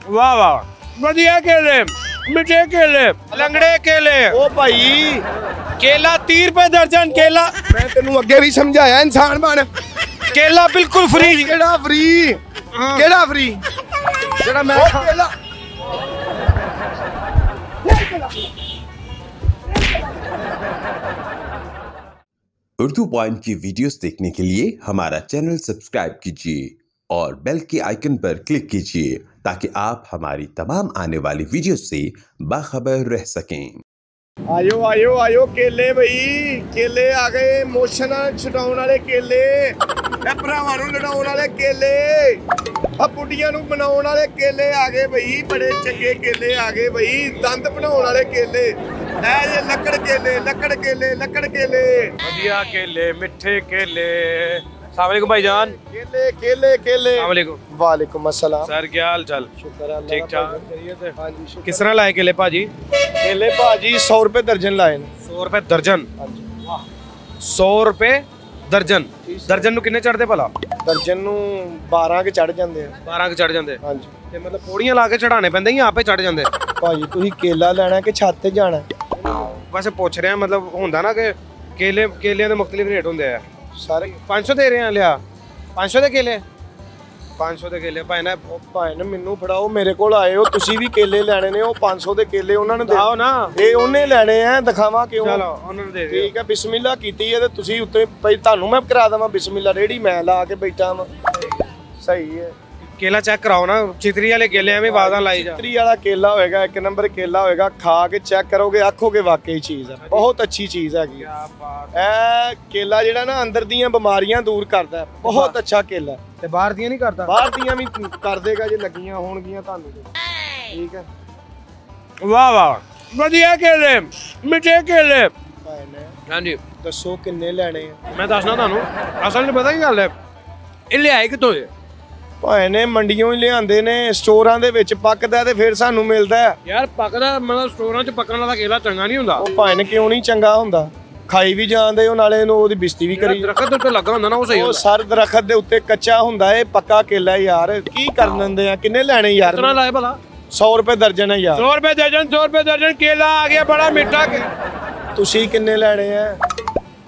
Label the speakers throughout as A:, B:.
A: वाह वाह वधिया केले, मिठे केले, लंगड़े केले।
B: ओ भाई
A: केला 30 रुपए दर्जन केला।
B: मैं तेनू अगे भी समझाया इंसान बन।
A: केला बिल्कुल फ्री।
B: केड़ा फ्री? केड़ा फ्री? जेड़ा मैं केला
C: उर्दू पॉइंट की वीडियोस देखने के लिए हमारा चैनल सब्सक्राइब कीजिए और बेल के आइकन पर क्लिक कीजिए ताकि आप हमारी तमाम आने वाली वीडियो से बाखबर रह सकें।
B: आयो आयो आयो केले भाई, केले आ गए। मोशन छुटाउण वाले केले, भरावां नूं लड़ाउण वाले केले, बुढ़ियां नूं बनाउण वाले केले आ गए भाई। बड़े चंगे केले आ गए भाई, दंद बनाउण वाले केले। ये लकड़ केले, लकड़ केले, लकड़ केले,
A: वधिया केले, मिठे केले। अस्सलाम वालेकुम भाईजान।
B: केले केले केले।
A: अस्सलाम वालेकुम।
B: वालेकुम अस्सलाम।
A: सर क्या हाल चाल?
B: शुक्र है
A: ठीक ठाक।
B: हाँ जी शुक्र।
A: किस तरह लाए केले भाजी?
B: केले भाजी 100 रुपए दर्जन लाए ने।
A: 100 रुपए दर्जन?
B: हाँ जी
A: 100 रुपए दर्जन। दर्जन ਨੂੰ ਕਿੰਨੇ ਚੜਦੇ ਭਲਾ?
B: ਦਰਜਨ ਨੂੰ 12 ਕੇ ਚੜ ਜਾਂਦੇ ਆ।
A: 12 ਕੇ ਚੜ ਜਾਂਦੇ?
B: ਹਾਂਜੀ।
A: ਤੇ ਮਤਲਬ ਪੌੜੀਆਂ ਲਾ ਕੇ ਚੜਾਣੇ ਪੈਂਦੇ ਜਾਂ ਆਪੇ ਚੜ ਜਾਂਦੇ?
B: ਭਾਜੀ ਤੁਸੀਂ ਕੇਲਾ ਲੈਣਾ ਕਿ ਛੱਤ ਤੇ ਜਾਣਾ?
A: ਵੈਸੇ ਪੁੱਛ ਰਿਹਾ, ਮਤਲਬ ਹੁੰਦਾ ਨਾ ਕਿ ਕੇਲਿਆਂ ਦੇ ਮੁxtਲਿਫ ਰੇਟ ਹੁੰਦੇ ਆ।
B: ਸਾਰੇ
A: 500 ਦੇ ਰਹੇ ਆ। ਲਿਆ 500 ਦੇ ਕੇਲੇ, 500 ਦੇ ਕੇਲੇ ਭਾਈ ਨਾ।
B: ਭਾਈ ਨੇ ਮੈਨੂੰ ਫੜਾਓ, ਮੇਰੇ ਕੋਲ ਆਏ ਹੋ ਤੁਸੀਂ ਵੀ ਕੇਲੇ ਲੈਣੇ ਨੇ। ਉਹ 500 ਦੇ ਕੇਲੇ ਉਹਨਾਂ ਨੂੰ
A: ਦਿਖਾਓ ਨਾ।
B: ਇਹ ਉਹਨੇ ਲੈਣੇ ਆ, ਦਿਖਾਵਾਂ ਕਿਉਂ?
A: ਚਲੋ ਉਹਨਾਂ ਨੂੰ ਦੇ ਦਿਓ।
B: ਠੀਕ ਹੈ ਬਿਸਮਿਲ੍ਲਾ ਕੀਤੀ ਹੈ ਤੇ ਤੁਸੀਂ ਉੱਤੇ ਭਾਈ ਤੁਹਾਨੂੰ ਮੈਂ ਕਰਾ ਦੇਵਾਂ ਬਿਸਮਿਲ੍ਲਾ। ਰੇੜੀ ਮੈਂ ਲਾ ਕੇ ਬੈਠਾ ਵਾਂ। ਸਹੀ ਹੈ।
A: केला चेक कराओ ना, चितरी वाले केले एवं वादा लाई जा।
B: चितरी वाला केला होएगा, एक नंबर केला होएगा। खा के चेक करोगे आखोगे वाकई चीज है, बहुत अच्छी चीज है। केला जेड़ा ना अंदर दियां बीमारियां दूर करता है, बहुत अच्छा केला।
A: ते बाहर दियां नहीं करता?
B: बाहर दियां भी कर देगा जे लगियां होणगियां तानू। ठीक है।
A: वाह वाह वधिया केले, मिठे केले। हां जी
B: दसो किन्ने लेने हैं?
A: मैं दसना तानू, असल में पता की गल है, ये लियाए कितों है?
B: ਭਾਏ ਨੇ ਮੰਡੀਆਂ ਹੀ ਲਿਆਂਦੇ ਨੇ। ਸਟੋਰਾਂ ਦੇ ਵਿੱਚ ਪੱਕਦਾ ਤੇ ਫਿਰ ਸਾਨੂੰ ਮਿਲਦਾ।
A: ਯਾਰ ਪੱਕਦਾ ਮਤਲਬ ਸਟੋਰਾਂ 'ਚ ਪੱਕਣ ਵਾਲਾ ਕੇਲਾ ਚੰਗਾ ਨਹੀਂ ਹੁੰਦਾ।
B: ਉਹ ਭਾਏ ਨੇ ਕਿਉਂ ਨਹੀਂ ਚੰਗਾ ਹੁੰਦਾ? ਖਾਈ ਵੀ ਜਾਂਦੇ ਉਹ, ਨਾਲੇ ਨੂੰ ਉਹਦੀ ਬਿਸਤੀ ਵੀ ਕਰੀ।
A: ਦਰਖਤ ਉੱਤੇ ਲੱਗਾ ਹੁੰਦਾ ਨਾ, ਉਹ ਸਹੀ ਹੁੰਦਾ।
B: ਉਹ ਸਰ ਦਰਖਤ ਦੇ ਉੱਤੇ ਕੱਚਾ ਹੁੰਦਾ ਏ, ਪੱਕਾ ਕੇਲਾ ਯਾਰ। ਕੀ ਕਰ ਦਿੰਦੇ ਆ? ਕਿੰਨੇ ਲੈਣੇ ਯਾਰ?
A: ਕਿੰਨਾ ਲਾਏ ਭਲਾ?
B: 100 ਰੁਪਏ ਦਰਜਨ ਹੈ ਯਾਰ।
A: 100 ਰੁਪਏ ਦਰਜਨ, 100 ਰੁਪਏ ਦਰਜਨ ਕੇਲਾ ਆ ਗਿਆ ਬੜਾ ਮਿੱਠਾ।
B: ਤੁਸੀਂ ਕਿੰਨੇ ਲੈਣੇ ਆ?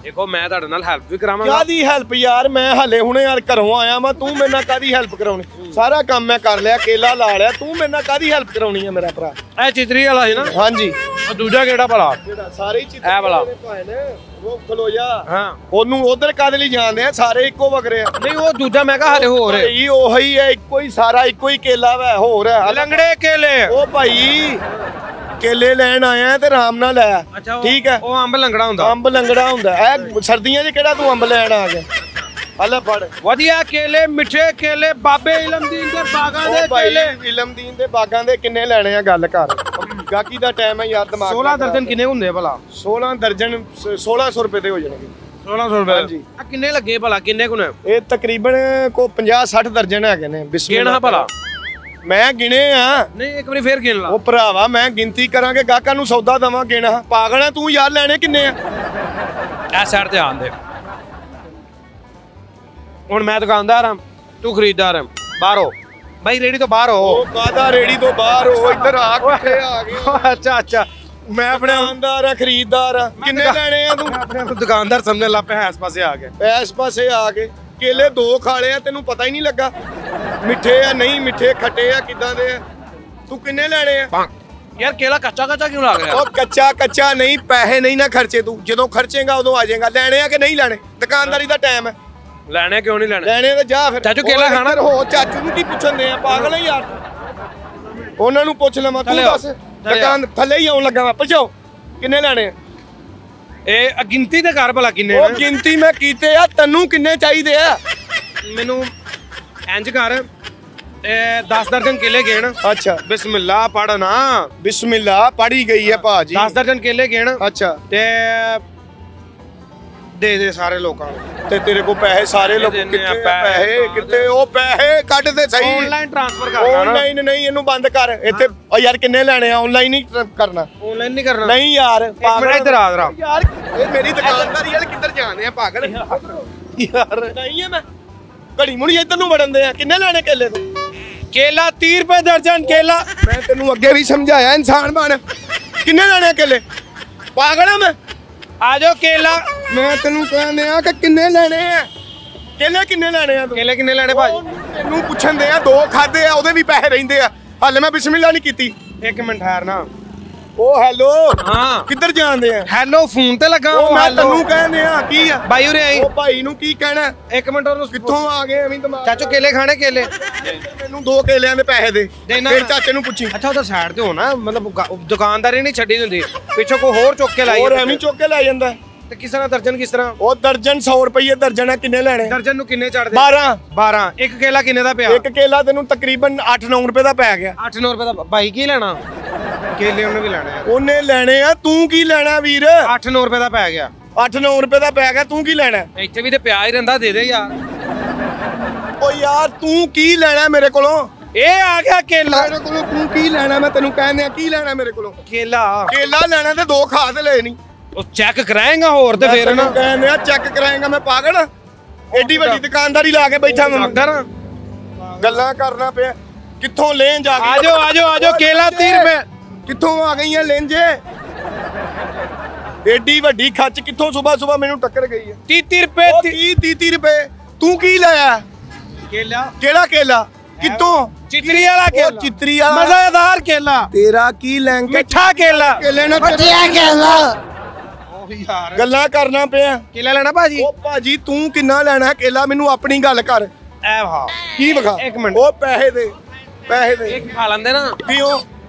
A: ਦੇਖੋ ਮੈਂ ਤੁਹਾਡੇ ਨਾਲ ਹੈਲਪ ਵੀ ਕਰਾਵਾਂਗਾ।
B: ਕਾਦੀ ਹੈਲਪ ਯਾਰ? ਮੈਂ ਹਲੇ ਹੁਣੇ ਯਾਰ ਘਰੋਂ ਆਇਆ ਮੈਂ, ਤੂੰ ਮੇਰੇ ਨਾਲ ਕਾਦੀ ਹੈਲਪ ਕਰਾਉਣੀ? ਸਾਰਾ ਕੰਮ ਮੈਂ ਕਰ ਲਿਆ, ਕੇਲਾ ਲਾ ਲਿਆ, ਤੂੰ ਮੇਰੇ ਨਾਲ ਕਾਦੀ ਹੈਲਪ ਕਰਾਉਣੀ ਹੈ ਮੇਰਾ ਭਰਾ?
A: ਇਹ ਚਿਤਰੀ ਵਾਲਾ ਹੈ ਨਾ?
B: ਹਾਂਜੀ।
A: ਉਹ ਦੂਜਾ ਕਿਹੜਾ ਭਲਾ?
B: ਜਿਹੜਾ ਸਾਰੇ ਚਿਤਰੀ
A: ਇਹ ਵਾਲਾ
B: ਭਾਏ ਨੇ ਉਹ ਖਲੋ ਜਾ।
A: ਹਾਂ
B: ਉਹਨੂੰ ਉਧਰ ਕਾਦੇ ਲਈ ਜਾਂਦੇ ਆ? ਸਾਰੇ ਇੱਕੋ ਵਗਰੇ ਆ।
A: ਨਹੀਂ ਉਹ ਦੂਜਾ ਮੈਂ ਕਿਹਾ ਹਲੇ ਹੋਰ ਹੈ।
B: ਭਾਈ ਉਹੀ ਹੈ, ਇੱਕੋ ਹੀ ਸਾਰਾ ਇੱਕੋ ਹੀ ਕੇਲਾ ਵਾ। ਹੋਰ ਹੈ
A: ਲੰਗੜੇ ਕੇਲੇ। ਉਹ
B: ਭਾਈ केले लैन आया ते आराम नाल लै।
A: अच्छा
B: ठीक है।
A: वो अंब लंगड़ा हुंदा?
B: अंब लंगड़ा हुंदा है। सर्दियां च केड़ा तू अंब लैन आ गया? हले फड़।
A: वधिया केले, मिठे केले, बाबे इलमदीन दे बागां दे केले।
B: इलमदीन दे बागां दे किन्ने लैने आ? गल कर। गाकी दा टाइम है यार, दिमाग।
A: 16 दर्जन किन्ने हुंदे भला?
B: 16 दर्जन 1600 रुपए दे हो जाणगे।
A: 1600 रुपए?
B: हां जी।
A: आ किन्ने लगे भला? किन्ने कुने?
B: ये तकरीबन को 50-60 दर्जन हैगे ने।
A: गिणा भला?
B: मैं गिने आ।
A: नहीं एक बार फिर गिन ला।
B: ओ भरावा मैं गिनती करांगे, गाहकां नूं सौदा दवां। गिना पागल है तू यार, लेने किन्ने आ?
A: ए साइड ते आंदे। हुण मैं दुकानदार हां, तू खरीददार है। बाहर हो भाई, रेडी तो बाहर हो।
B: ओ कादा रेडी तो बाहर हो? इधर आ किथे आ गया?
A: अच्छा अच्छा मैं अपने
B: दुकानदार है, खरीददार है। किन्ने लेने आ तू?
A: अपने दुकानदार समझने लग पे इस पासे आ गए।
B: इस पासे आ गए। केले 2 खा ले आ, तेनू पता ही नहीं लगा मिठे या नहीं मिठे, खट्टे या किदां दे। तू किन्ने लेने आ?
A: यार केला कच्चा कच्चा क्यों लग रहा है?
B: ओ कच्चा कच्चा नहीं, पैसे नहीं ना खर्चे तू। जदों खर्चेगा उदों आ जाएगा। लेने आ कि नहीं लेने? दुकानदारी दा टाइम है।
A: लेने क्यों नहीं लेने?
B: लेने तो जा फिर।
A: चाचू केला खाना?
B: हो चाचू नूं की पुछण दे आ? पागल है यार। ਉਹਨਾਂ ਨੂੰ ਪੁੱਛ ਲਵਾਂ। ਤੂੰ ਦੱਸ। ਦੁਕਾਨ ਥੱਲੇ ਹੀ ਆਉਣ ਲੱਗਾ ਵਾ। ਪੁੱਛੋ ਕਿੰਨੇ ਲੈਣੇ?
A: ਇਹ ਗਿਣਤੀ ਤੇ ਕਰ ਭਲਾ ਕਿੰਨੇ?
B: ਉਹ ਗਿਣਤੀ ਮੈਂ ਕੀਤੇ ਆ, ਤੈਨੂੰ ਕਿੰਨੇ ਚਾਹੀਦੇ ਆ?
A: ਮੈਨੂੰ ਇੰਜ ਕਰ, 10 ਦਰਜਨ ਕੇਲੇ ਗਿਣ।
B: ਅੱਛਾ
A: ਬਿਸਮਿਲ੍ਲਾ ਪੜ ਨਾ।
B: ਬਿਸਮਿਲ੍ਲਾ ਪੜੀ ਗਈ ਹੈ ਭਾਜੀ।
A: 10 ਦਰਜਨ ਕੇਲੇ ਗਿਣ।
B: ਅੱਛਾ
A: ਤੇ ਦੇ ਦੇ ਸਾਰੇ ਲੋਕਾਂ ਨੂੰ।
B: ਤੇ ਤੇਰੇ ਕੋ ਪੈਸੇ ਸਾਰੇ ਲੋਕ ਕਿੱਥੇ? ਪੈਸੇ ਕਿੱਥੇ? ਉਹ ਪੈਸੇ ਕੱਢ ਦੇ ਸਹੀ।
A: ਆਨਲਾਈਨ ਟ੍ਰਾਂਸਫਰ ਕਰਨਾ।
B: ਆਨਲਾਈਨ ਨਹੀਂ, ਇਹਨੂੰ ਬੰਦ ਕਰ ਇੱਥੇ। ਓ ਯਾਰ ਕਿੰਨੇ ਲੈਣੇ ਆ? ਆਨਲਾਈਨ ਹੀ ਕਰਨਾ।
A: ਆਨਲਾਈਨ ਨਹੀਂ ਕਰਨਾ?
B: ਨਹੀਂ ਯਾਰ
A: ਪਾਗਲ। ਇੱਧਰ ਆ ਜਰਾ
B: ਯਾਰ, ਇਹ ਮੇਰੀ ਦੁਕਾਨਦਾਰੀ ਵਾਲੇ ਕਿੱਧਰ ਜਾਂਦੇ ਆ ਪਾਗਲ ਯਾਰ? ਨਹੀਂ ਹੈ ਮੈਂ ਘੜੀ ਮੁੜੀ ਇੱਧਰ ਨੂੰ ਵੜਨ ਦੇ ਆ। ਕਿੰਨੇ ਲੈਣੇ ਕੇਲੇ ਤੂੰ?
A: केला 30 रुपए दर्जन केला।
B: मैं तेनू अगे भी समझाया इंसान बन किन्ने लेने केले पागल है मैं
A: आ जाओ केला।
B: मैं तेनू कहने आ कि किन्ने लेने आ केले किन्ने लेने आ
A: केले किन्ने लेने भाजी
B: तेनू पुछन दे आ दो खादे आ ओदे भी पैसे रहिंदे आ हाले मैं बिस्मिल्लाह नहीं कीती।
A: एक मिनट ठहरना।
B: ओ हेलो
A: हाँ
B: किधर जांदे आ
A: हेलो फोन ते लगा
B: ओ मैं तेनू कहने आ की आ
A: भाई उरे आई
B: ओ भाई नू की कहना
A: एक मिनट और
B: कित्थों आ गए अभी दिमाग
A: चाचू केले खाने केले
B: ਮੈਨੂੰ 2 ਕੇਲਿਆਂ ਦੇ ਪੈਸੇ ਦੇ
A: ਦੇਣਾ।
B: ਫਿਰ ਚਾਚੇ ਨੂੰ ਪੁੱਛੀ
A: ਅੱਛਾ ਉਧਰ ਸਾਈਡ ਤੇ ਹੋ ਨਾ ਮਤਲਬ ਦੁਕਾਨਦਾਰੀ ਨਹੀਂ ਛੱਡੀ ਹੁੰਦੀ ਪਿੱਛੋਂ ਕੋ ਹੋਰ ਚੁੱਕ ਕੇ ਲਾਈ
B: ਹੋਰ ਐਵੇਂ ਚੁੱਕ ਕੇ ਲੈ ਜਾਂਦਾ
A: ਤੇ ਕਿਸ ਤਰ੍ਹਾਂ ਦਰਜਨ ਕਿਸ ਤਰ੍ਹਾਂ
B: ਉਹ ਦਰਜਨ 100 ਰੁਪਏ ਦਰਜਨ ਆ ਕਿੰਨੇ ਲੈਣੇ
A: ਦਰਜਨ ਨੂੰ ਕਿੰਨੇ ਚੜਦੇ
B: 12
A: ਇੱਕ ਕੇਲਾ ਕਿੰਨੇ ਦਾ ਪਿਆ
B: ਇੱਕ ਕੇਲਾ ਤੈਨੂੰ ਤਕਰੀਬਨ 8-9 ਰੁਪਏ ਦਾ ਪੈ ਗਿਆ
A: 8-9 ਰੁਪਏ ਦਾ ਭਾਈ ਕੀ ਲੈਣਾ ਕੇਲੇ ਉਹਨੇ ਵੀ ਲੈਣੇ ਆ
B: ਉਹਨੇ ਲੈਣੇ ਆ ਤੂੰ ਕੀ ਲੈਣਾ ਵੀਰ
A: 8-9 ਰੁਪਏ ਦਾ ਪੈ ਗਿਆ
B: 8-9 ਰੁਪਏ ਦਾ ਪੈ ਗਿਆ ਤੂੰ ਕੀ ਲੈਣਾ
A: ਇੱਥੇ ਵੀ ਤੇ ਪਿਆ ਹੀ ਰਹਿੰਦਾ ਦੇ ਦੇ ਯਾਰ
B: ਓ ਯਾਰ ਤੂੰ ਕੀ ਲੈਣਾ ਮੇਰੇ ਕੋਲੋਂ
A: ਇਹ ਆ ਗਿਆ ਕੇਲਾ
B: ਮੇਰੇ ਕੋਲੋਂ ਤੂੰ ਕੀ ਲੈਣਾ ਮੈਂ ਤੈਨੂੰ ਕਹਿੰਦੇ ਆ ਕੀ ਲੈਣਾ ਮੇਰੇ ਕੋਲੋਂ
A: ਕੇਲਾ
B: ਕੇਲਾ ਲੈਣਾ ਤੇ 2 ਖਾ ਤੇ ਲੈ ਨਹੀਂ
A: ਉਹ ਚੈੱਕ ਕਰਾਏਗਾ ਹੋਰ ਤੇ ਫੇਰ ਨਾ
B: ਕਹਿੰਦੇ ਆ ਚੈੱਕ ਕਰਾਏਗਾ ਮੈਂ ਪਾਗਲ ਐਡੀ ਵੱਡੀ ਦੁਕਾਨਦਾਰੀ ਲਾ ਕੇ ਬੈਠਾ ਮੈਂ
A: ਡਾਕਟਰ
B: ਗੱਲਾਂ ਕਰਨਾ ਪਿਆ ਕਿੱਥੋਂ ਲੈਣ ਜਾ ਕੇ
A: ਆ ਜਾਓ ਕੇਲਾ 30 ਰੁਪਏ
B: ਕਿੱਥੋਂ ਆ ਗਈਆਂ ਲੈਂਜੇ ਏਡੀ ਵੱਡੀ ਖੱਚ ਕਿੱਥੋਂ ਸਵੇਰ ਮੈਨੂੰ ਟੱਕਰ ਗਈ ਹੈ
A: 30 ਰੁਪਏ
B: 30 ਰੁਪਏ ਤੂੰ ਕੀ ਲਾਇਆ
A: ਕੇਲਾ
B: ਕਿਹੜਾ ਕੇਲਾ ਕਿੱਥੋਂ
A: ਚਿਤਰੀ ਵਾਲਾ ਕੇਲਾ
B: ਚਿਤਰੀ ਵਾਲਾ
A: ਮਜ਼ੇਦਾਰ ਕੇਲਾ
B: ਤੇਰਾ ਕੀ ਲੈਂਗੇ
A: ਮਿੱਠਾ ਕੇਲਾ
B: ਕੇਲੇ ਨਾਲ
A: ਵਧੀਆ ਕੇਲਾ ਉਹ ਯਾਰ
B: ਗੱਲਾਂ ਕਰਨਾ ਪਿਆ
A: ਕੇਲਾ ਲੈਣਾ ਭਾਜੀ
B: ਉਹ ਭਾਜੀ ਤੂੰ ਕਿੰਨਾ ਲੈਣਾ ਕੇਲਾ ਮੈਨੂੰ ਆਪਣੀ ਗੱਲ ਕਰ
A: ਐ ਵਾ
B: ਕੀ ਵਿਖਾ
A: ਇੱਕ ਮਿੰਟ
B: ਉਹ ਪੈਸੇ ਦੇ
A: ਇੱਕ ਖਾ ਲੈਂਦੇ ਨਾ
B: ਕਿਉਂ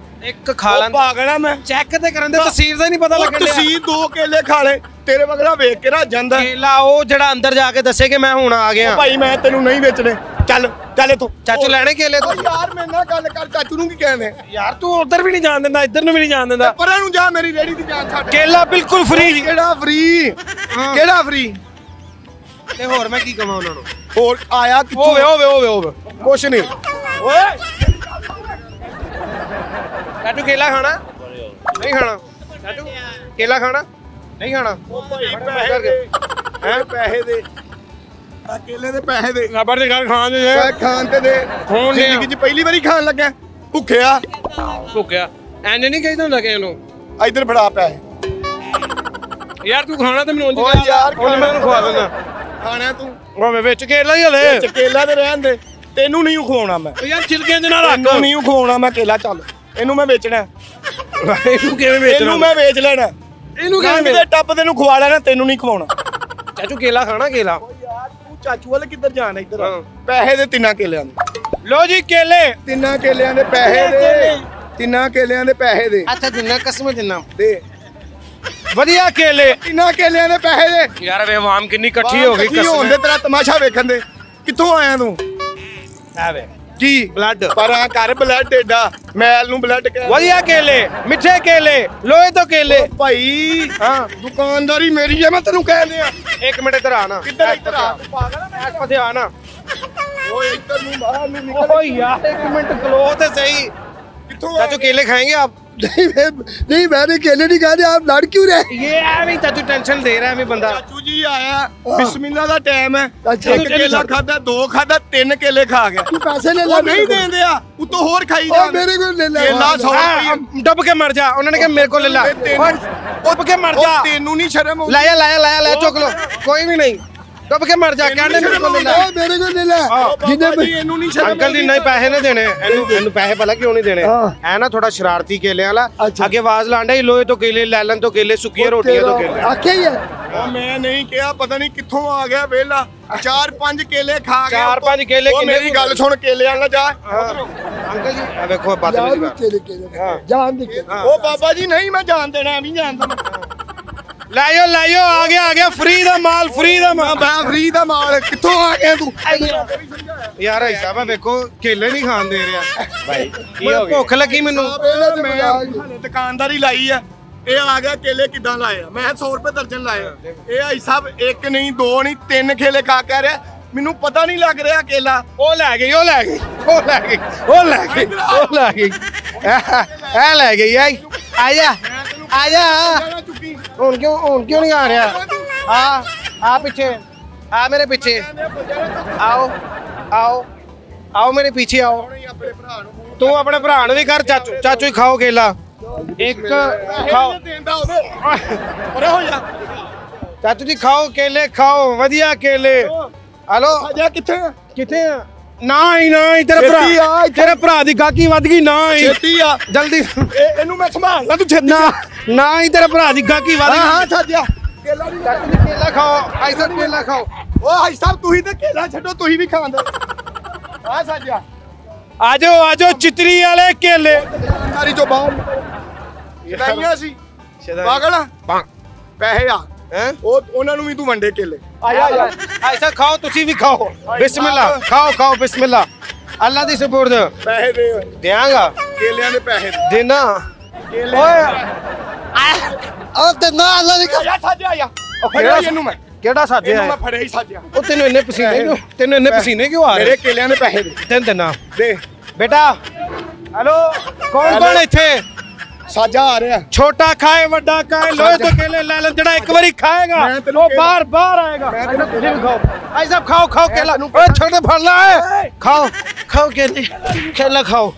A: ਇੱਕ ਖਾ ਲੈਂਦੇ
B: ਪਾਗਲ ਆ ਮੈਂ
A: ਚੈੱਕ ਤੇ ਕਰਨ ਦੇ ਤਸਵੀਰ ਦਾ ਹੀ ਨਹੀਂ ਪਤਾ ਲੱਗਣ ਡਿਆ
B: ਤੁਸੀਂ 2 ਕੇਲੇ ਖਾ ਲੈ ਤੇਰੇ ਵਗਰਾ ਵੇਖ ਕੇ ਰੱਜ ਜਾਂਦਾ
A: ਕੇਲਾ ਉਹ ਜਿਹੜਾ ਅੰਦਰ ਜਾ ਕੇ ਦੱਸੇ ਕਿ ਮੈਂ ਹੁਣ ਆ ਗਿਆ
B: ਭਾਈ ਮੈਂ ਤੈਨੂੰ ਨਹੀਂ ਵੇਚਣੇ ਚੱਲ ਇੱਥੋਂ
A: ਚਾਚੂ ਲੈਣੇ ਕੇਲੇ ਤੋਂ
B: ਯਾਰ ਮੇਰੇ ਨਾਲ ਗੱਲ ਕਰ ਚਾਚੂ ਨੂੰ ਕੀ ਕਹਿੰਦੇ
A: ਯਾਰ ਤੂੰ ਉਧਰ ਵੀ ਨਹੀਂ ਜਾਣ ਦਿੰਦਾ ਇੱਧਰ ਨੂੰ ਵੀ ਨਹੀਂ ਜਾਣ ਦਿੰਦਾ
B: ਪਰਾਂ ਨੂੰ ਜਾ ਮੇਰੀ ਰੇੜੀ ਦੀ ਜਾਨ ਛੱਡ
A: ਕੇਲਾ ਬਿਲਕੁਲ ਫ੍ਰੀ
B: ਕਿਹੜਾ ਫ੍ਰੀ
A: ਤੇ ਹੋਰ ਮੈਂ ਕੀ ਕਵਾਂ ਉਹਨਾਂ ਨੂੰ
B: ਹੋਰ ਆਇਆ ਕਿੱਥੋਂ
A: ਹੋਵੇ
B: ਕੁਛ ਨਹੀਂ
A: ਓਏ ਚਾਚੂ ਕੇਲਾ ਖਾਣਾ ਨਹੀਂ ਖਾਣਾ ਚਾਚੂ ਕੇਲਾ ਖਾਣਾ ਨਹੀਂ ਖਾਣਾ
B: ਪੈਸੇ ਦੇ ਆ ਕੇਲੇ ਦੇ ਪੈਸੇ ਦੇ
A: ਰਬੜ ਦੇ ਘਰ ਖਾਣ ਦੇ
B: ਖਾਣ ਤੇ ਦੇ
A: ਖੋਣ ਦੇ
B: ਜ਼ਿੰਦਗੀ 'ਚ ਪਹਿਲੀ ਵਾਰੀ ਖਾਣ ਲੱਗਾ ਭੁੱਖਿਆ
A: ਐਂਜ ਨਹੀਂ ਕਹਿੰਦਾ ਹੁੰਦਾ ਕਿਸੇ ਨੂੰ
B: ਇੱਧਰ ਫੜਾ ਪੈਸੇ
A: ਯਾਰ ਤੂੰ ਖਾਣਾ ਤੇ ਮੈਨੂੰ ਉਂਝ
B: ਓਏ ਯਾਰ
A: ਉਹਨੇ ਮੈਨੂੰ ਖਵਾ ਦਿੰਦਾ
B: ਖਾਣਾ ਤੂੰ
A: ਓਏ ਵਿੱਚ ਕੇਲਾ ਹੀ ਹਲੇ
B: ਕੇਲਾ ਤੇ ਰਹਿਣ ਦੇ ਤੈਨੂੰ ਨਹੀਂ ਖਵਾਉਣਾ ਮੈਂ
A: ਯਾਰ ਛਿਲਕੇ ਦੇ ਨਾਲ ਰੱਖ
B: ਤੈਨੂੰ ਨਹੀਂ ਖਵਾਉਣਾ ਮੈਂ ਕੇਲਾ ਚੱਲ ਇਹਨੂੰ ਮੈਂ ਵੇਚਣਾ
A: ਇਹਨੂੰ ਕਿਵੇਂ ਵੇਚਣਾ
B: ਇਹਨੂੰ ਮੈਂ ਵੇਚ ਲੈਣਾ
A: ਇਹਨੂੰ
B: ਕਿਵੇਂ ਦੇ ਟੱਪ ਤੈਨੂੰ ਖਵਾ ਲੈਣਾ ਤੈਨੂੰ ਨਹੀਂ ਖਵਾਉਣਾ
A: ਚਾਚੂ ਕੇਲਾ ਖਾਣਾ ਕੇਲਾ
B: ਯਾਰ ਤੂੰ ਚਾਚੂ ਵਾਲੇ ਕਿੱਧਰ ਜਾਣਾ ਇੱਧਰ ਪੈਸੇ ਦੇ 3 ਕੇਲਿਆਂ ਦੇ
A: ਲੋ ਜੀ ਕੇਲੇ
B: 3 ਕੇਲਿਆਂ ਦੇ ਪੈਸੇ ਦੇ 3 ਕੇਲਿਆਂ ਦੇ ਪੈਸੇ ਦੇ
A: ਅੱਛਾ ਜਿੰਨਾ ਕਸਮ ਜਿੰਨਾ
B: ਦੇ
A: ਵਧੀਆ ਕੇਲੇ
B: 3 ਕੇਲਿਆਂ ਦੇ ਪੈਸੇ ਦੇ
A: ਯਾਰ ਵੇ ਆਵਾਮ ਕਿੰਨੀ ਇਕੱਠੀ ਹੋ ਗਈ
B: ਕੀ ਹੋਣ ਦੇ ਤੇਰਾ ਤਮਾਸ਼ਾ ਵੇਖਣ ਦੇ ਕਿੱਥੋਂ ਆਇਆ ਤੂੰ
A: ਆਵੇ
B: ਕੀ
A: ਬਲੱਡ
B: ਪਰਾਂ ਕਰ ਬਲੱਡ ਏਡਾ ਮੈਲ ਨੂੰ ਬਲੱਡ ਕਹਿ
A: ਵਧੀਆ ਕੇਲੇ ਮਿੱਠੇ ਕੇਲੇ ਲੋਹੇ ਤੋਂ ਕੇਲੇ
B: ਭਾਈ
A: ਹਾਂ
B: ਦੁਕਾਨਦਾਰੀ ਮੇਰੀ ਹੈ ਮੈਂ ਤੈਨੂੰ ਕਹਿੰਦੇ ਆ
A: ਇੱਕ ਮਿੰਟ ਇੱਧਰ ਆ ਨਾ
B: ਕਿੱਧਰ ਇੱਧਰ ਆ ਪਾਗਲ ਆ
A: ਇਸ ਪਾਸੇ ਆ ਨਾ
B: ਓਏ ਇੱਧਰ ਨੂੰ ਬਾਹਰ ਨੂੰ ਨਿਕਲ
A: ਓ ਯਾਰ ਇੱਕ ਮਿੰਟ ਖਲੋ ਤੇ ਸਹੀ
B: ਕਿੱਥੋਂ
A: चाचू केले खाएंगे आप
B: नहीं मैंने केले नहीं खाने आप लड़ क्यों रहे
A: ये भी चाचू टेंशन दे रहा है बंदा
B: चाचू जी आया बिस्मिल्लाह दा टाइम है एक केला खादा 2 खादा 3 केले खा गया तू पैसे ले ले नहीं देंदे आ उतो और खाई जा मेरे को ले ले केला 100 रुपए
A: डब के मर जा उन्होंने कहा मेरे को ले ला डब के मर जा
B: तेनू नहीं शर्म
A: लाया चुक लो कोई भी नहीं डब के मर जा कहने मेरे को ले ला
B: मेरे को ले ला जिन्ने ਇਹਨੂੰ ਨਹੀਂ ਸ਼ਰਮ
A: अंकल जी नहीं पैसे नहीं देने ਇਹਨੂੰ ਪੈਸੇ ਭਲਾ ਕਿਉਂ ਨਹੀਂ ਦੇਣੇ ਹੈ ਨਾ ਥੋੜਾ ਸ਼ਰਾਰਤੀ ਕੇਲੇ ਵਾਲਾ ਅੱਗੇ ਆਵਾਜ਼ ਲਾਂਡਾ ਹੀ ਲੋਹੇ ਤੋਂ ਕੇਲੇ ਲੈਲਨ ਤੋਂ ਕੇਲੇ ਸੁੱਕੀਆਂ ਰੋਟੀਆਂ ਤੋਂ ਕੇਲੇ
B: ਆਖਿਆ ਹੀ ਹੈ ਮੈਂ ਨਹੀਂ ਕਿਹਾ ਪਤਾ ਨਹੀਂ ਕਿੱਥੋਂ ਆ ਗਿਆ ਵੇਲਾ 4-5 ਕੇਲੇ ਖਾ ਗਿਆ
A: 4-5 ਕੇਲੇ
B: ਕਿੰਨੇ ਮੇਰੀ ਗੱਲ ਸੁਣ ਕੇਲਿਆਂ ਨਾਲ ਜਾ
A: ਅੰਕਲ ਜੀ ਆ ਵੇਖੋ ਬਦਤਮੀਜ਼ੀ
B: ਜਾਨ ਦੇ ਉਹ ਬਾਬਾ ਜੀ ਨਹੀਂ ਮੈਂ ਜਾਨ ਦੇਣਾ ਐਵੇਂ ਜਾਨ
A: ਲਾਇਓ ਆ ਗਿਆ ਫ੍ਰੀ ਦਾ ਮਾਲ
B: ਮੈਂ ਫ੍ਰੀ ਦਾ ਮਾਲ ਕਿੱਥੋਂ ਆ ਗਿਆ ਤੂੰ
A: ਯਾਰ ਐਸਾ ਵਾ ਵੇਖੋ ਕੇਲੇ ਨਹੀਂ ਖਾਣ ਦੇ ਰਿਹਾ ਭਾਈ ਕੀ ਹੋ ਗਿਆ ਭੁੱਖ ਲੱਗੀ ਮੈਨੂੰ
B: ਮੈਂ ਦੁਕਾਨਦਾਰੀ ਲਾਈ ਆ ਇਹ ਆ ਗਿਆ ਕੇਲੇ ਕਿੱਦਾਂ ਲਾਏ ਆ ਮੈਂ 100 ਰੁਪਏ ਦਰਜਨ ਲਾਏ ਇਹ ਭਾਈ ਸਾਹਿਬ 1 ਨਹੀਂ 2 ਨਹੀਂ 3 ਕੇਲੇ ਖਾ ਕੇ ਰਿਹਾ ਮੈਨੂੰ ਪਤਾ ਨਹੀਂ ਲੱਗ ਰਿਹਾ ਕੇਲਾ
A: ਉਹ ਲੈ ਗਈ ਇਹ ਲੈ ਗਈ ਆ ਜਾ ਹੁਣ ਕਿਉਂ ਨਹੀਂ ਆ ਰਿਹਾ ਆ ਪਿੱਛੇ ਆ ਮੇਰੇ ਪਿੱਛੇ आओ आओ मेरे पीछे आओ
B: ਆਪਣੇ ਭਰਾ ਨੂੰ ਫੋਨ
A: तू अपने भरा भी कर चाचू चाचू ही खाओ केला एक खाओ
B: ਦੇਂਦਾ ਉਹਦੇ ਪਰੇ ਹੋ ਜਾ
A: चाचू जी खाओ केले खाओ वधिया केले हेलो
B: ਸਾਜਾ ਕਿੱਥੇ ਆ
A: किथे ना ही तेरे
B: ਛੇਤੀ ਆ,
A: भरा तेरे भरा दी गाकी वध गई ना ही
B: ਛੇਤੀ ਆ
A: जल्दी
B: ਇਹਨੂੰ ਮੈਂ ਸੰਭਾਲ ਲਾ ਤੂੰ ਛੇਤੀ
A: ना ना ही तेरे भरा दी गाकी वध
B: ਹਾਂ
A: गई
B: ਹਾਂ ਸਾਜਾ ਕੇਲਾ ਨਹੀਂ
A: चाचू जी केला खाओ ऐसा केला खाओ
B: ਓ ਹਾਈ ਸਾਹਿਬ ਤੁਸੀਂ ਤੇ ਕੇਲਾ ਛੱਡੋ ਤੁਸੀਂ ਵੀ ਖਾਂਦੇ ਆ ਸਾਜਾ
A: आ जाओ चितरी वाले केले
B: ਸਾਰੀ ਤੋਂ ਬਾਹਰ ਸ਼ਦਾਈਆਂ ਸੀ ਪਾਗਲ ਆ ਪੈਸੇ ਆ
A: हैं
B: ਉਹ ਉਹਨਾਂ ਨੂੰ ਵੀ ਤੂੰ ਵੰਡੇ ਕੇਲੇ ਆ ਜਾ
A: ऐसा खाओ तुसी भी खाओ बिस्मिल्लाह खाओ बिस्मिल्लाह अल्लाह दी सुपुर्द
B: ਪੈਸੇ ਦੇ
A: देंगा
B: ਕੇਲਿਆਂ ਦੇ ਪੈਸੇ ਦੇ
A: देना
B: ਕੇਲੇ
A: ओए ओ ते ना अल्लाह दी
B: ਆ ਜਾ ਸਾਜਾ ਆ ਉਹ ਫੜਿਆ ਇਹਨੂੰ ਮੈਂ
A: केड़ा साजे
B: ਇਹਨੂੰ
A: है
B: ਮੈਂ ਫੜਿਆ ਹੀ ਸਾਜਾ
A: ओ तेनु इन्ने पसीने क्यों आ
B: ਮੇਰੇ
A: रहे
B: ਕੇਲਿਆਂ ਦੇ ਪੈਸੇ ਦੇ
A: तेन देना
B: ਦੇ
A: बेटा हेलो कौन कौन इथे
B: ਸਾਜਾ ਆ ਰਿਹਾ
A: छोटा खाए बड़ा खाए लोहे तो केले ले ले जड़ा एक बारी खाएगा
B: मैं तेनू
A: वो
B: केला-
A: बार आएगा
B: मैं तेनू
A: तुसी भी खाओ आई सब खाओ केला ओए छोटे फड़ना है खाओ केला खाओ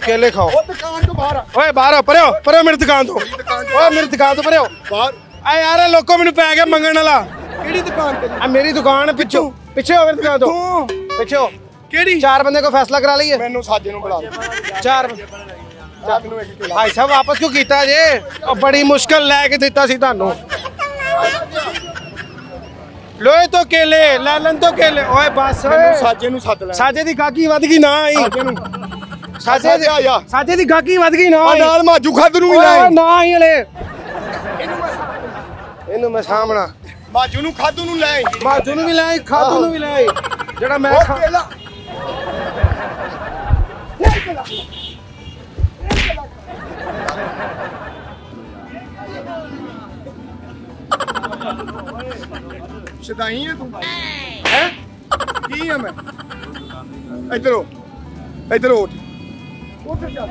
A: केले खाओ
B: ਉਹ ਦੁਕਾਨ ਤੋਂ ਬਾਹਰ ਆ
A: ओए बाहर परे मेरी दुकान तो ओए मेरी दुकान तो परे
B: ਬਾਹਰ
A: आ यार लोगों मैंने पै गया मंगण वाला
B: ਕਿਹੜੀ ਦੁਕਾਨ ਤੇ
A: आ मेरी दुकान है पिछो हो मेरी दुकान तो
B: ਤੂੰ
A: पिछो
B: ਕਿਹੜੀ
A: चार बंदे को फैसला करा लिया
B: ਮੈਨੂੰ ਸਾਜੇ ਨੂੰ ਬੁਲਾ
A: चार
B: ਜਾ ਮੈਨੂੰ ਇੱਕ ਕੇਲਾ
A: भाई साहब वापस क्यों कीता जे और बड़ी मुश्किल लैके दिता सी तानू लोहे तो केले लैलन तो केले ओए बस
B: ਮੈਨੂੰ ਸਾਜੇ ਨੂੰ ਸੱਦ ਲੈ
A: साजे दी गाकी वध गई ना आई
B: ਸਾਜੇ ਨੂੰ
A: साजे दी
B: ਆ ਜਾ
A: साजे दी गाकी वध गई ना
B: ਆ
A: आई
B: ਨਾਲ ਮਾਜੂ ਖਾਦ ਨੂੰ ਵੀ
A: ओए
B: ਲੈ
A: ना आई हले ਇਹਨੂੰ ਮੈਂ ਸਾਹਮਣਾ
B: ਮਾਜੂ ਨੂੰ ਖਾਦੂ ਨੂੰ ਲੈ
A: ਮਾਜੂ ਨੂੰ ਵੀ ਲੈ ਆਈ ਖਾਦੂ ਨੂੰ ਵੀ ਲੈ ਆਈ ਜਿਹੜਾ ਮੈਂ
B: ਉਹ ਕੇਲਾ ਸ਼ਦਾਈ ਹੈ ਤੂੰ ਹੈ ਕੀ ਹੈ ਮੈਂ ਇੱਧਰ ਉੱਠ ਉੱਧਰ ਜਾ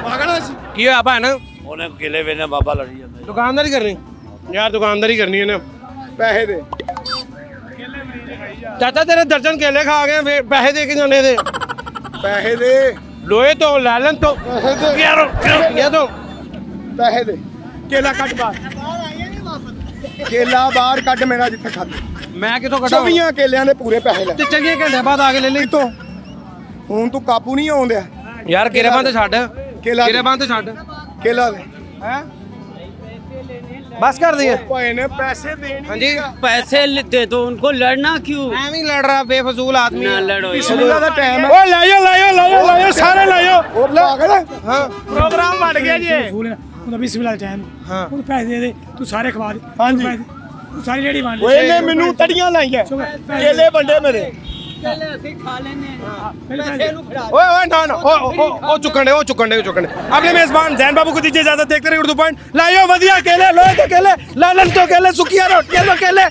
B: ਪਾਗਲ ਸੀ
A: ਕੀ ਹੋਇਆ ਭੈਣ
D: ਉਹਨੇ ਕਿਲੇ ਵੇਨੇ ਬਾਬਾ ਲੜੀ ਜਾਂਦਾ
A: ਦੁਕਾਨਦਾਰੀ ਕਰਨੀ ਯਾਰ ਦੁਕਾਨਦਾਰੀ ਕਰਨੀ ਇਹਨੇ
B: ਪੈਸੇ ਦੇ
A: ਚਾਚਾ ਤੇਰੇ ਦਰਜਨ ਕੇਲੇ ਖਾ ਗਏ ਵੇ- ਪੈਸੇ ਦੇ ਕੇ ਜਾਣੇ ਦੇ
B: ਪੈਸੇ ਦੇ
A: ਲੋਹੇ ਤੋਂ ਲੈਲਨ ਤੋਂ ਯਾਰ ਇਹ ਤੋਂ
B: ਪੈਸੇ ਦੇ ਕੇਲਾ ਕੱਢ ਬਾਹਰ ਕੇਲਾ ਬਾਹਰ ਕੱਢ ਮੇਰਾ ਜਿੱਥੇ ਖਾਦੇ
A: ਮੈਂ ਕਿੱਥੋਂ ਕੱਢਾਂ
B: 24 ਕੇਲਿਆਂ ਦੇ ਪੂਰੇ ਪੈਸੇ ਲੈ
A: ਤੇ ਚੰਗੇ ਘੰਟੇ ਬਾਅਦ ਆ ਕੇ ਲੈ ਲਈ
B: ਕਿਤੋਂ ਹੁਣ ਤੂੰ ਕਾਬੂ ਨਹੀਂ ਆਉਂਦਿਆ
A: ਯਾਰ ਕਿਰੇ ਬੰਦ ਛੱਡ
B: ਕੇਲਾ
A: ਕਿਰੇ ਬੰਦ ਛੱਡ
B: ਕੇਲਾ ਦੇ
A: ਹੈ बस कर दिए
B: ਭਾਈ ਨੇ ਪੈਸੇ ਦੇਣ
A: हाँ जी
D: पैसे दे दो उनको लड़ना क्यों
A: ਐਵੇਂ ਹੀ ਲੜ ਰਹਾ ਬੇਫਜ਼ੂਲ ਆਦਮੀ
D: ना लड़ो
B: ਬਿਸਮਿਲ੍ਲਾ ਦਾ ਟਾਈਮ ਹੈ
A: ਓਏ ਲਾਇਓ ਸਾਰੇ ਲਾਇਓ
B: ਉਹ ਪਾਗਲ ਹੈ
A: ਹਾਂ ਪ੍ਰੋਗਰਾਮ ਬਣ ਗਿਆ ਜੀ
E: ਉਹਦਾ ਬਿਸਮਿਲ੍ਲਾ ਦਾ ਟਾਈਮ
A: ਹਾਂ
E: ਉਹਨੂੰ ਪੈਸੇ ਦੇ ਦੇ ਤੂੰ ਸਾਰੇ ਖਵਾ ਦੇ
B: ਹਾਂਜੀ।
E: ਤੂੰ ਪੈਸੇ- ਤੂੰ ਸਾਰੀ ਰੇੜੀ ਵੰਡ
B: ਓਏ ਇਹਨੇ ਮੈਨੂੰ ਤੜੀਆਂ ਲਾਈਆਂ ਕੇਲੇ ਵੰਡੇ ਮੇਰੇ
A: ओए ना ओ चुकंडे अपने मेजबान जैन बाबू को दीजिए इजाजत देखते रहिए उर्दू पॉइंट लाइयो वधिया केले लोहे के केले लालन तो केले सुखिया रोटियां तो केले